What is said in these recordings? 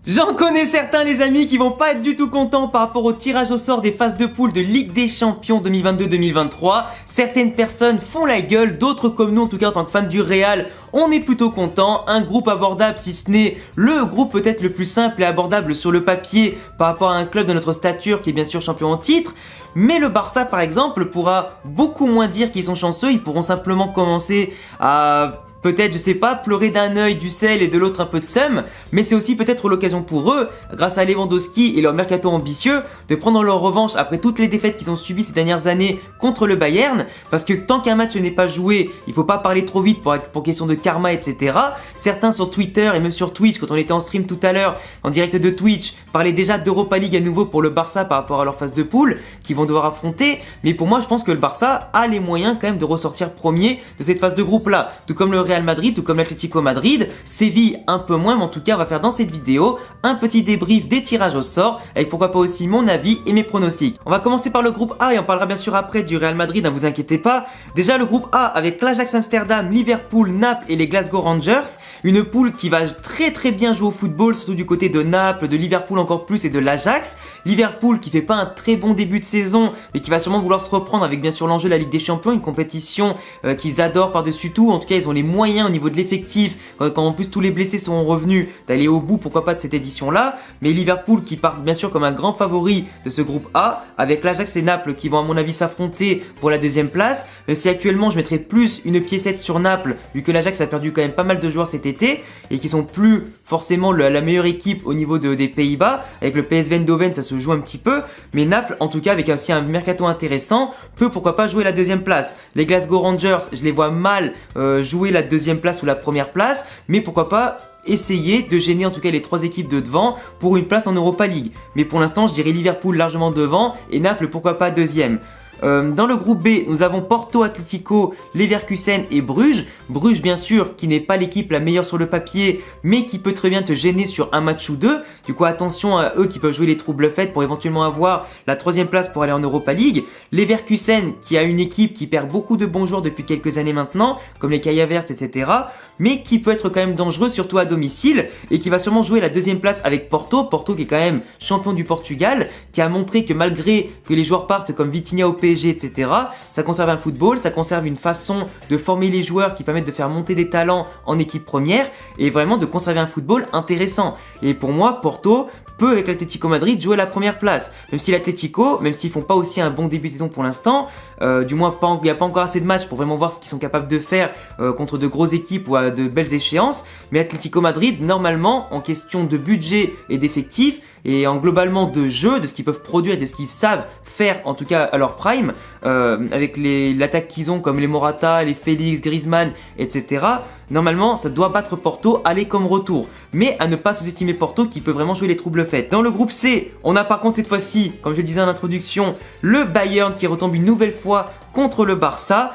J'en connais certains les amis qui vont pas être du tout contents par rapport au tirage au sort des phases de poule de Ligue des Champions 2022-2023. Certaines personnes font la gueule, d'autres comme nous en tout cas en tant que fans du Real, on est plutôt contents. Un groupe abordable si ce n'est le groupe peut-être le plus simple et abordable sur le papier par rapport à un club de notre stature qui est bien sûr champion en titre. Mais le Barça par exemple pourra beaucoup moins dire qu'ils sont chanceux, ils pourront simplement commencer à... peut-être, je sais pas, pleurer d'un œil du sel et de l'autre un peu de seum, mais c'est aussi peut-être l'occasion pour eux, grâce à Lewandowski et leur mercato ambitieux, de prendre leur revanche après toutes les défaites qu'ils ont subies ces dernières années contre le Bayern, parce que tant qu'un match n'est pas joué, il faut pas parler trop vite pour question de karma, etc. Certains sur Twitter et même sur Twitch, quand on était en stream tout à l'heure, en direct de Twitch, parlaient déjà d'Europa League à nouveau pour le Barça par rapport à leur phase de poule, qu'ils vont devoir affronter, mais pour moi je pense que le Barça a les moyens quand même de ressortir premier de cette phase de groupe là, tout comme le Real Madrid, tout comme l'Atlético Madrid, Séville un peu moins, mais en tout cas on va faire dans cette vidéo un petit débrief des tirages au sort, avec pourquoi pas aussi mon avis et mes pronostics. On va commencer par le groupe A et on parlera bien sûr après du Real Madrid, ne vous inquiétez pas. Déjà le groupe A avec l'Ajax Amsterdam, Liverpool, Naples et les Glasgow Rangers, une poule qui va très bien jouer au football, surtout du côté de Naples, de Liverpool encore plus et de l'Ajax. Liverpool qui fait pas un très bon début de saison, mais qui va sûrement vouloir se reprendre avec bien sûr l'enjeu de la Ligue des Champions, une compétition qu'ils adorent par-dessus tout, en tout cas ils ont les moyens au niveau de l'effectif, quand en plus tous les blessés sont revenus, d'aller au bout pourquoi pas de cette édition là. Mais Liverpool qui part bien sûr comme un grand favori de ce groupe A, avec l'Ajax et Naples qui vont à mon avis s'affronter pour la deuxième place, même si actuellement je mettrais plus une piécette sur Naples, vu que l'Ajax a perdu quand même pas mal de joueurs cet été, et qui sont plus forcément la meilleure équipe au niveau des Pays-Bas. Avec le PSV Eindhoven ça se joue un petit peu, mais Naples en tout cas avec aussi un mercato intéressant peut pourquoi pas jouer la deuxième place. Les Glasgow Rangers je les vois mal jouer la deuxième place ou la première place, mais pourquoi pas essayer de gêner en tout cas les trois équipes de devant pour une place en Europa League. Mais pour l'instant je dirais Liverpool largement devant et Naples pourquoi pas deuxième. Dans le groupe B, nous avons Porto, Atlético, Leverkusen et Bruges. Bruges bien sûr qui n'est pas l'équipe la meilleure sur le papier, mais qui peut très bien te gêner sur un match ou deux. Du coup attention à eux qui peuvent jouer les troubles faites pour éventuellement avoir la troisième place pour aller en Europa League. Leverkusen qui a une équipe qui perd beaucoup de bons joueurs depuis quelques années maintenant, comme les Kai Havertz, etc. mais qui peut être quand même dangereux, surtout à domicile, et qui va sûrement jouer la deuxième place avec Porto. Porto qui est quand même champion du Portugal, qui a montré que malgré que les joueurs partent comme Vitinha au PSG, etc., ça conserve un football, ça conserve une façon de former les joueurs qui permettent de faire monter des talents en équipe première, et vraiment de conserver un football intéressant. Et pour moi, Porto peut avec l'Atlético Madrid jouer la première place, même si l'Atlético, même s'ils font pas aussi un bon début de saison pour l'instant, du moins il n'y a pas encore assez de matchs pour vraiment voir ce qu'ils sont capables de faire contre de grosses équipes ou à de belles échéances, mais Atlético Madrid normalement en question de budget et d'effectifs et en globalement de jeu, de ce qu'ils peuvent produire et de ce qu'ils savent faire en tout cas à leur prime, avec l'attaque qu'ils ont comme les Morata, les Félix, Griezmann, etc. Normalement ça doit battre Porto aller comme retour, mais à ne pas sous-estimer Porto qui peut vraiment jouer les troubles faits. Dans le groupe C, on a par contre cette fois-ci, comme je le disais en introduction, le Bayern qui retombe une nouvelle fois contre le Barça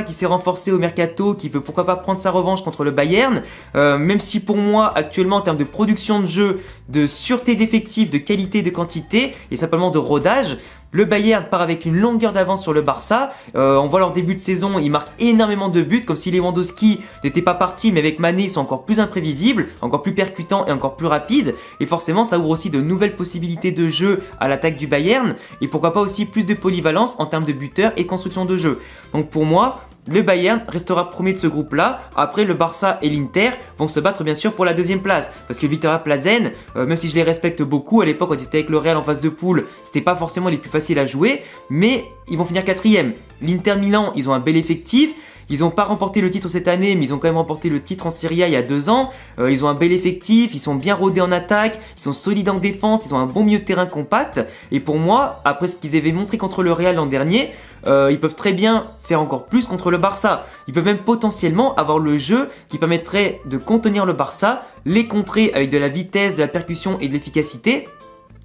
qui s'est renforcé au mercato, qui peut pourquoi pas prendre sa revanche contre le Bayern, même si pour moi actuellement en termes de production de jeu, de sûreté d'effectifs, de qualité, de quantité et simplement de rodage, le Bayern part avec une longueur d'avance sur le Barça. On voit leur début de saison, ils marquent énormément de buts, comme si Lewandowski n'était pas parti, mais avec Mané ils sont encore plus imprévisibles, encore plus percutants et encore plus rapides. Et forcément ça ouvre aussi de nouvelles possibilités de jeu à l'attaque du Bayern, et pourquoi pas aussi plus de polyvalence en termes de buteurs et construction de jeu. Donc pour moi, le Bayern restera premier de ce groupe-là. Après, le Barça et l'Inter vont se battre bien sûr pour la deuxième place. Parce que Victoria Plzen, même si je les respecte beaucoup, à l'époque quand ils étaient avec le Real en phase de poule, c'était pas forcément les plus faciles à jouer, mais ils vont finir quatrième. L'Inter Milan, ils ont un bel effectif. Ils n'ont pas remporté le titre cette année, mais ils ont quand même remporté le titre en Serie A il y a 2 ans. Ils ont un bel effectif, ils sont bien rodés en attaque, ils sont solides en défense, ils ont un bon milieu de terrain compact. Et pour moi, après ce qu'ils avaient montré contre le Real l'an dernier, ils peuvent très bien faire encore plus contre le Barça. Ils peuvent même potentiellement avoir le jeu qui permettrait de contenir le Barça, les contrer avec de la vitesse, de la percussion et de l'efficacité.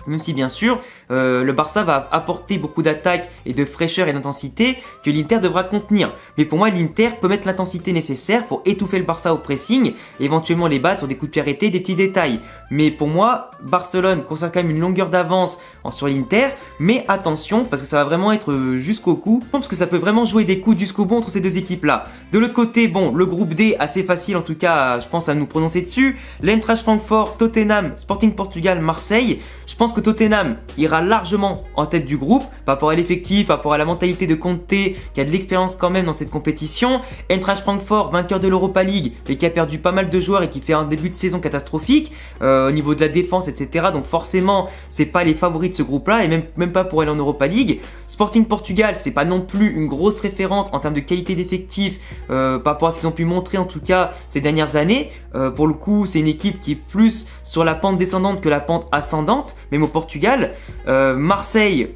Même si bien sûr, le Barça va apporter beaucoup d'attaques et de fraîcheur et d'intensité que l'Inter devra contenir. Mais pour moi, l'Inter peut mettre l'intensité nécessaire pour étouffer le Barça au pressing et éventuellement les battre sur des coups de pied arrêtés, des petits détails. Mais pour moi, Barcelone conserve quand même une longueur d'avance sur l'Inter. Mais attention, parce que ça va vraiment être jusqu'au cou. Parce que ça peut vraiment jouer des coups jusqu'au bout entre ces deux équipes-là. De l'autre côté, bon, le groupe D, assez facile en tout cas, je pense à nous prononcer dessus. L'Eintracht Francfort, Tottenham, Sporting Portugal, Marseille. Je pense que Tottenham ira largement en tête du groupe par rapport à l'effectif, par rapport à la mentalité de Conte qui a de l'expérience quand même dans cette compétition. Eintracht Francfort, vainqueur de l'Europa League et qui a perdu pas mal de joueurs et qui fait un début de saison catastrophique au niveau de la défense, etc. Donc forcément, c'est pas les favoris de ce groupe-là et même pas pour aller en Europa League. Sporting Portugal, c'est pas non plus une grosse référence en termes de qualité d'effectif par rapport à ce qu'ils ont pu montrer en tout cas ces dernières années. Pour le coup, c'est une équipe qui est plus sur la pente descendante que la pente ascendante, même au Portugal. Alors Marseille,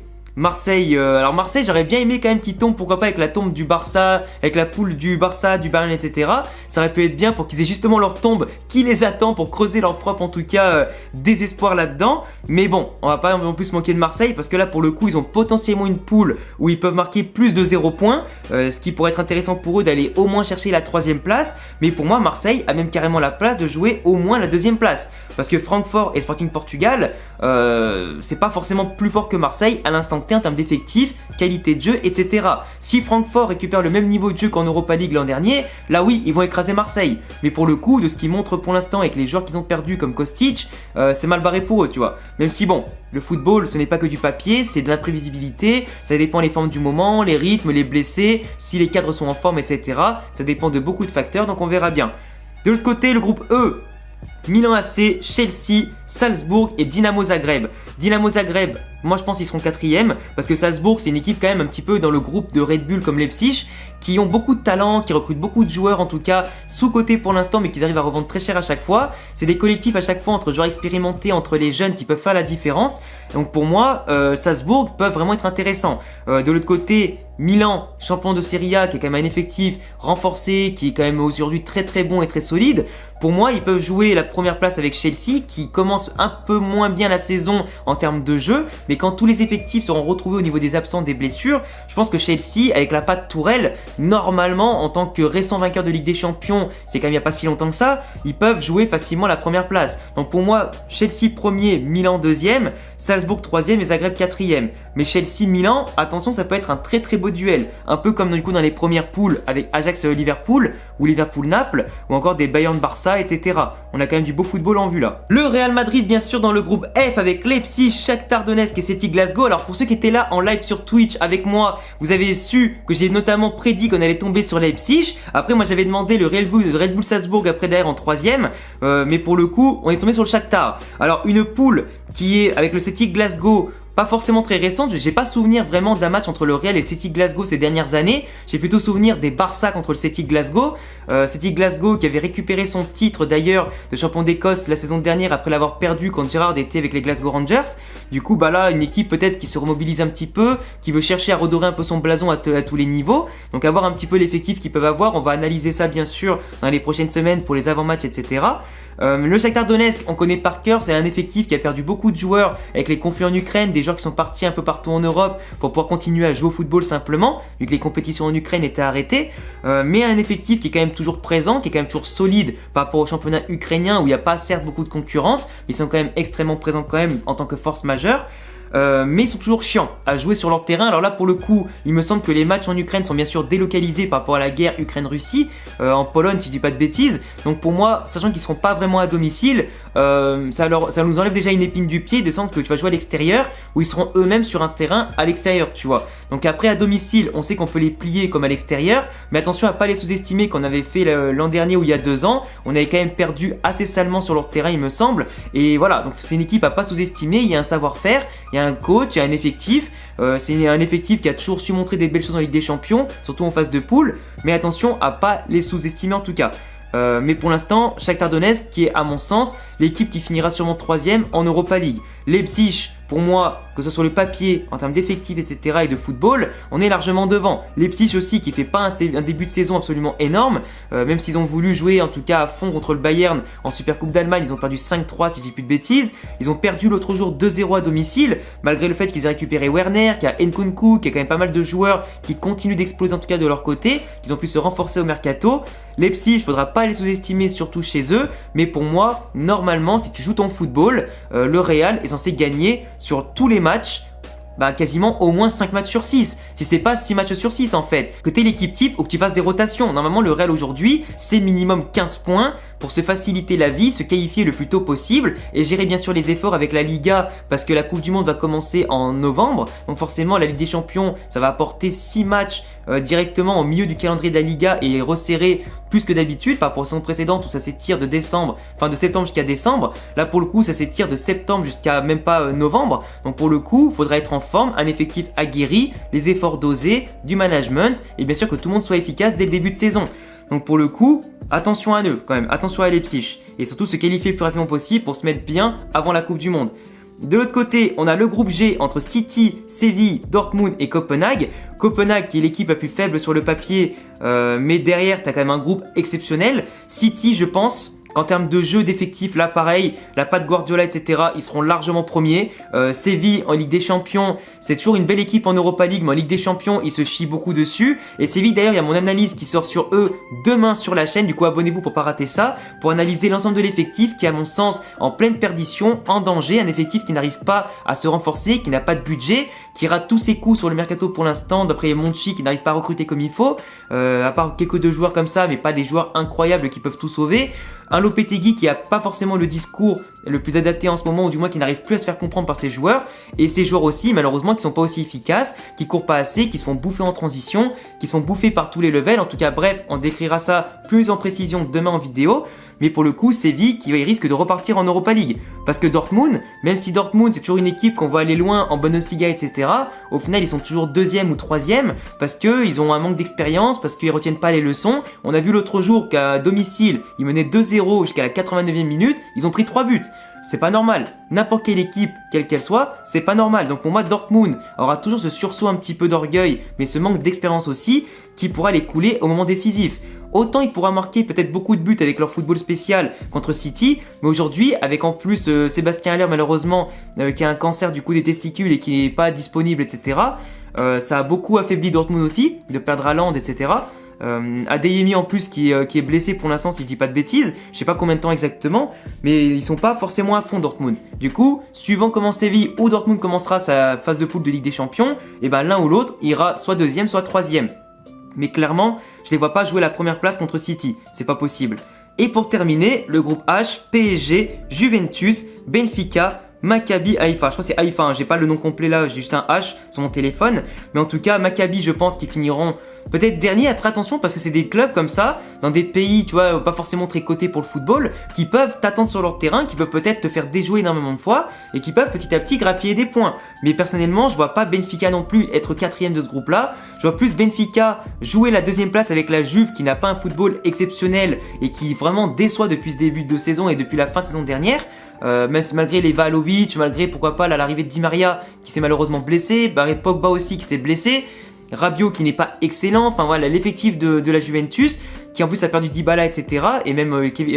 j'aurais bien aimé quand même qu'ils tombent, pourquoi pas avec la tombe du Barça, avec la poule du Barça, du Bayern, etc. Ça aurait pu être bien pour qu'ils aient justement leur tombe qui les attend pour creuser leur propre, en tout cas, désespoir là-dedans. Mais bon, on va pas en plus manquer de Marseille parce que là, pour le coup, ils ont potentiellement une poule où ils peuvent marquer plus de 0 points, ce qui pourrait être intéressant pour eux d'aller au moins chercher la 3e place. Mais pour moi, Marseille a même carrément la place de jouer au moins la 2e place. Parce que Francfort et Sporting Portugal, c'est pas forcément plus fort que Marseille à l'instant T en termes d'effectifs, qualité de jeu, etc. Si Francfort récupère le même niveau de jeu qu'en Europa League l'an dernier, là oui, ils vont écraser Marseille. Mais pour le coup, de ce qu'ils montrent pour l'instant avec les joueurs qu'ils ont perdus comme Kostic, c'est mal barré pour eux, tu vois. Même si bon, le football, ce n'est pas que du papier, c'est de l'imprévisibilité, ça dépend les formes du moment, les rythmes, les blessés, si les cadres sont en forme, etc. Ça dépend de beaucoup de facteurs, donc on verra bien. De l'autre côté, le groupe E, Milan AC, Chelsea, Salzbourg et Dynamo Zagreb. Dynamo Zagreb, moi je pense qu'ils seront 4e parce que Salzbourg c'est une équipe quand même un petit peu dans le groupe de Red Bull comme Leipzig qui ont beaucoup de talent, qui recrutent beaucoup de joueurs en tout cas sous-cotés pour l'instant mais qu'ils arrivent à revendre très cher à chaque fois. C'est des collectifs à chaque fois entre joueurs expérimentés, entre les jeunes qui peuvent faire la différence. Donc pour moi, Salzbourg peuvent vraiment être intéressants. De l'autre côté, Milan, champion de Serie A, qui est quand même un effectif renforcé, qui est quand même aujourd'hui très très bon et très solide. Pour moi, ils peuvent jouer la première place avec Chelsea, qui commence un peu moins bien la saison en termes de jeu, mais quand tous les effectifs seront retrouvés au niveau des absents, des blessures, je pense que Chelsea, avec la patte Tourelle, normalement, en tant que récent vainqueur de Ligue des Champions, c'est quand même il n'y a pas si longtemps que ça, ils peuvent jouer facilement la première place. Donc pour moi, Chelsea 1er, Milan 2e, Salzbourg 3e et Zagreb 4e. Mais Chelsea-Milan, attention, ça peut être un très très beau duel. Un peu comme dans les premières poules avec Ajax-Liverpool ou Liverpool-Naples ou encore des Bayern-Barça, etc. On a quand même du beau football en vue là. Le Real Madrid, bien sûr, dans le groupe F avec Leipzig, Shakhtar Donetsk et Celtic Glasgow. Alors pour ceux qui étaient là en live sur Twitch avec moi, vous avez su que j'ai notamment prédit qu'on allait tomber sur Leipzig. Après, moi j'avais demandé le Red Bull Salzbourg après derrière en 3e. Mais pour le coup, on est tombé sur le Shakhtar. Alors une poule qui est avec le Celtic Glasgow, pas forcément très récente, j'ai pas souvenir vraiment d'un match entre le Real et le Celtic Glasgow ces dernières années. J'ai plutôt souvenir des Barça contre le Celtic Glasgow. Celtic Glasgow qui avait récupéré son titre d'ailleurs de champion d'Écosse la saison dernière après l'avoir perdu quand Gerrard était avec les Glasgow Rangers. Du coup, bah là, une équipe peut-être qui se remobilise un petit peu, qui veut chercher à redorer un peu son blason à tous les niveaux. Donc avoir un petit peu l'effectif qu'ils peuvent avoir. On va analyser ça bien sûr dans les prochaines semaines pour les avant-matchs, etc. Le Shakhtar Donetsk, on connaît par cœur, c'est un effectif qui a perdu beaucoup de joueurs avec les conflits en Ukraine, des joueurs qui sont partis un peu partout en Europe pour pouvoir continuer à jouer au football simplement, vu que les compétitions en Ukraine étaient arrêtées, mais un effectif qui est quand même toujours présent, qui est quand même toujours solide par rapport au championnat ukrainien où il n'y a pas certes beaucoup de concurrence, mais ils sont quand même extrêmement présents quand même en tant que force majeure. Mais ils sont toujours chiants à jouer sur leur terrain. Alors là pour le coup il me semble que les matchs en Ukraine sont bien sûr délocalisés par rapport à la guerre Ukraine-Russie, en Pologne si je dis pas de bêtises. Donc pour moi, sachant qu'ils seront pas vraiment à domicile, ça nous enlève déjà une épine du pied de sens que tu vas jouer à l'extérieur où ils seront eux-mêmes sur un terrain à l'extérieur, tu vois. Donc après à domicile on sait qu'on peut les plier comme à l'extérieur, mais attention à pas les sous-estimer qu'on avait fait l'an dernier ou il y a 2 ans. On avait quand même perdu assez salement sur leur terrain il me semble. Et voilà, donc c'est une équipe à pas sous-estimer, il y a un savoir-faire, il y a un coach, il y a un effectif. C'est un effectif qui a toujours su montrer des belles choses en Ligue des Champions, surtout en phase de poule. Mais attention à pas les sous-estimer en tout cas. Mais pour l'instant, Shakhtar Donetsk qui est à mon sens l'équipe qui finira sûrement 3e en Europa League. Leipzig, Pour moi, que ce soit sur le papier, en termes d'effectifs, etc. et de football, on est largement devant. Leipzig aussi, qui fait pas un début de saison absolument énorme, même s'ils ont voulu jouer en tout cas à fond contre le Bayern en Supercoupe d'Allemagne, ils ont perdu 5-3 si je dis plus de bêtises. Ils ont perdu l'autre jour 2-0 à domicile, malgré le fait qu'ils aient récupéré Werner, qu'il y a Nkunku, qu'il y a quand même pas mal de joueurs qui continuent d'exploser en tout cas de leur côté, qu'ils ont pu se renforcer au mercato. Leipzig, il ne faudra pas les sous-estimer, surtout chez eux, mais pour moi, normalement, si tu joues ton football, le Real est censé gagner sur tous les matchs, quasiment au moins 5 matchs sur 6. Si c'est pas 6 matchs sur 6 en fait. Que t'es l'équipe type ou que tu fasses des rotations. Normalement, le Real aujourd'hui, c'est minimum 15 points pour se faciliter la vie, se qualifier le plus tôt possible et gérer bien sûr les efforts avec la Liga parce que la Coupe du Monde va commencer en novembre. Donc forcément, la Ligue des Champions, ça va apporter 6 matchs directement au milieu du calendrier de la Liga et resserrer plus que d'habitude par rapport aux saisons précédentes où ça s'étire de septembre jusqu'à décembre. Là pour le coup, ça s'étire de septembre jusqu'à même pas novembre. Donc pour le coup, il faudra être en forme, un effectif aguerri, les efforts dosés, du management et bien sûr que tout le monde soit efficace dès le début de saison. Donc pour le coup, attention à eux quand même, attention à Leipzig et surtout se qualifier le plus rapidement possible pour se mettre bien avant la Coupe du Monde. De l'autre côté, on a le groupe G entre City, Séville, Dortmund et Copenhague. Copenhague qui est l'équipe la plus faible sur le papier, mais derrière tu as quand même un groupe exceptionnel. City, je pense qu'en termes de jeu, d'effectifs, là pareil, la patte Guardiola, etc., ils seront largement premiers. Séville en Ligue des Champions, c'est toujours une belle équipe en Europa League, mais en Ligue des Champions, ils se chient beaucoup dessus. Et Séville, d'ailleurs, il y a mon analyse qui sort sur eux demain sur la chaîne, du coup abonnez-vous pour pas rater ça, pour analyser l'ensemble de l'effectif qui, à mon sens, en pleine perdition, en danger, un effectif qui n'arrive pas à se renforcer, qui n'a pas de budget, qui rate tous ses coups sur le mercato pour l'instant, d'après Monchi qui n'arrive pas à recruter comme il faut, à part quelques deux joueurs comme ça, mais pas des joueurs incroyables qui peuvent tout sauver. Un Lopetegui qui a pas forcément le discours le plus adapté en ce moment, ou du moins qui n'arrive plus à se faire comprendre par ses joueurs, et ces joueurs aussi malheureusement qui sont pas aussi efficaces, qui courent pas assez, qui se font bouffer en transition, qui sont bouffés par tous les levels. En tout cas bref, on décrira ça plus en précision demain en vidéo. Mais pour le coup, Séville qui risque de repartir en Europa League. Parce que Dortmund, même si Dortmund c'est toujours une équipe qu'on voit aller loin en Bundesliga, etc., au final ils sont toujours 2e ou 3e parce qu'ils ont un manque d'expérience, parce qu'ils retiennent pas les leçons. On a vu l'autre jour qu'à domicile, ils menaient 2-0 jusqu'à la 89e minute, ils ont pris 3 buts. C'est pas normal. N'importe quelle équipe, quelle qu'elle soit, c'est pas normal. Donc pour moi, Dortmund aura toujours ce sursaut un petit peu d'orgueil, mais ce manque d'expérience aussi, qui pourra les couler au moment décisif. Autant il pourra marquer peut-être beaucoup de buts avec leur football spécial contre City, mais aujourd'hui, avec en plus Sébastien Haller malheureusement, qui a un cancer du coup des testicules et qui n'est pas disponible, etc., ça a beaucoup affaibli Dortmund aussi, de perdre Haaland, etc., Adeyemi en plus qui est blessé pour l'instant si je dis pas de bêtises, je sais pas combien de temps exactement, mais ils sont pas forcément à fond Dortmund. Du coup, suivant comment Séville ou Dortmund commencera sa phase de poule de Ligue des Champions, et l'un ou l'autre ira soit 2e soit 3e. Mais clairement, je les vois pas jouer la première place contre City, c'est pas possible. Et pour terminer, le groupe H, PSG, Juventus, Benfica, Maccabi Haïfa, je crois que c'est Haïfa, j'ai pas le nom complet là, j'ai juste un H sur mon téléphone, mais en tout cas Maccabi je pense qu'ils finiront peut-être dernier. Après attention parce que c'est des clubs comme ça, dans des pays tu vois pas forcément très cotés pour le football, qui peuvent t'attendre sur leur terrain, qui peuvent peut-être te faire déjouer énormément de fois, et qui peuvent petit à petit grappiller des points. Mais personnellement je vois pas Benfica non plus être 4e de ce groupe là, je vois plus Benfica jouer la 2e place avec la Juve qui n'a pas un football exceptionnel et qui vraiment déçoit depuis ce début de saison et depuis la fin de saison dernière. Malgré les Vlahovic, malgré pourquoi pas l'arrivée de Di Maria qui s'est malheureusement blessé, Pogba aussi qui s'est blessé, Rabiot qui n'est pas excellent, enfin voilà l'effectif de la Juventus qui en plus a perdu Dybala, etc., et même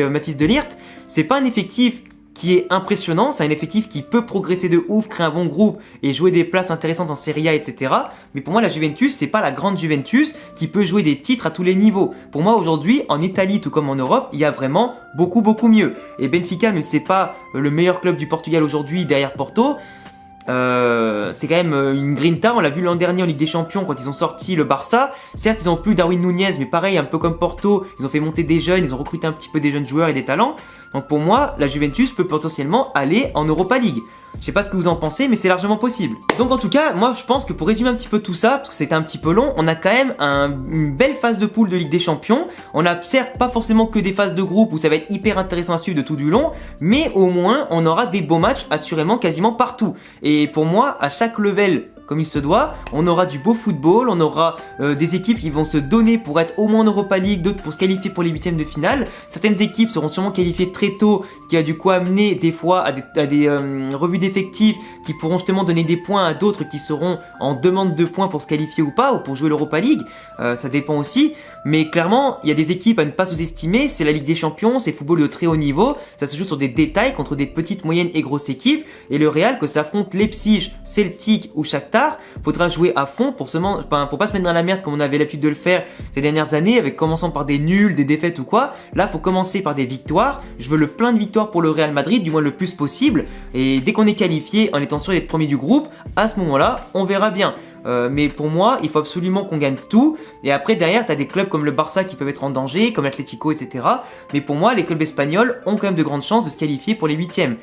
Mathys de Ligt, c'est pas un effectif qui est impressionnant, c'est un effectif qui peut progresser de ouf, créer un bon groupe et jouer des places intéressantes en Serie A, etc. Mais pour moi, la Juventus, c'est pas la grande Juventus qui peut jouer des titres à tous les niveaux. Pour moi, aujourd'hui, en Italie, tout comme en Europe, il y a vraiment beaucoup mieux. Et Benfica, même si c'est pas le meilleur club du Portugal aujourd'hui derrière Porto, c'est quand même une grinta. On l'a vu l'an dernier en Ligue des Champions quand ils ont sorti le Barça. Certes ils ont plus Darwin Nunez, mais pareil un peu comme Porto, ils ont fait monter des jeunes, ils ont recruté un petit peu des jeunes joueurs et des talents. Donc pour moi la Juventus peut potentiellement aller en Europa League. Je sais pas ce que vous en pensez, mais c'est largement possible. Donc en tout cas, moi je pense que pour résumer un petit peu tout ça, parce que c'était un petit peu long, on a quand même une belle phase de poule de Ligue des Champions. On a certes pas forcément que des phases de groupe où ça va être hyper intéressant à suivre de tout du long, mais au moins on aura des beaux matchs assurément quasiment partout. Et pour moi, à chaque level comme il se doit. On aura du beau football, on aura des équipes qui vont se donner pour être au moins en Europa League, d'autres pour se qualifier pour les huitièmes de finale. Certaines équipes seront sûrement qualifiées très tôt, ce qui va du coup amener des fois à des revues d'effectifs qui pourront justement donner des points à d'autres qui seront en demande de points pour se qualifier ou pas, ou pour jouer l'Europa League. Ça dépend aussi. Mais clairement, il y a des équipes à ne pas sous-estimer. C'est la Ligue des Champions, c'est football de très haut niveau. Ça se joue sur des détails contre des petites, moyennes et grosses équipes. Et le Real, que ça affronte Leipzig, Celtic ou Shakhtar, faudra jouer à fond pour pas se mettre dans la merde comme on avait l'habitude de le faire ces dernières années, avec commençant par des nuls, des défaites ou quoi. Là, faut commencer par des victoires. Je veux le plein de victoires pour le Real Madrid, du moins le plus possible. Et dès qu'on est qualifié, en étant sûr d'être premier du groupe, à ce moment-là, on verra bien. Mais pour moi, il faut absolument qu'on gagne tout. Et après, derrière, tu as des clubs comme le Barça qui peuvent être en danger, comme l'Atlético, etc. Mais pour moi, les clubs espagnols ont quand même de grandes chances de se qualifier pour les huitièmes.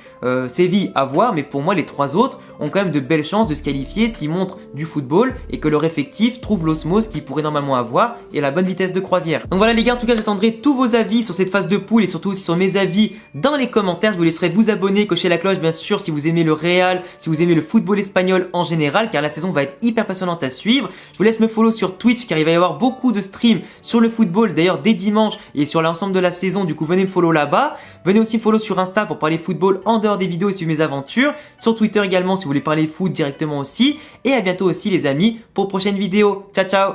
Séville, à voir, mais pour moi, les trois autres ont quand même de belles chances de se qualifier s'ils montrent du football et que leur effectif trouve l'osmose qu'ils pourraient normalement avoir et la bonne vitesse de croisière. Donc voilà les gars, en tout cas, j'attendrai tous vos avis sur cette phase de poule et surtout aussi sur mes avis dans les commentaires. Je vous laisserai vous abonner, cocher la cloche, bien sûr, si vous aimez le Real, si vous aimez le football espagnol en général, car la saison va être hyper passionnante à suivre. Je vous laisse me follow sur Twitch car il va y avoir beaucoup de streams sur le football d'ailleurs dès dimanche et sur l'ensemble de la saison. Du coup venez me follow là-bas. Venez aussi me follow sur Insta pour parler football en dehors des vidéos et suivre mes aventures. Sur Twitter également si vous voulez parler foot directement aussi. Et à bientôt aussi les amis pour prochaine vidéo. Ciao ciao.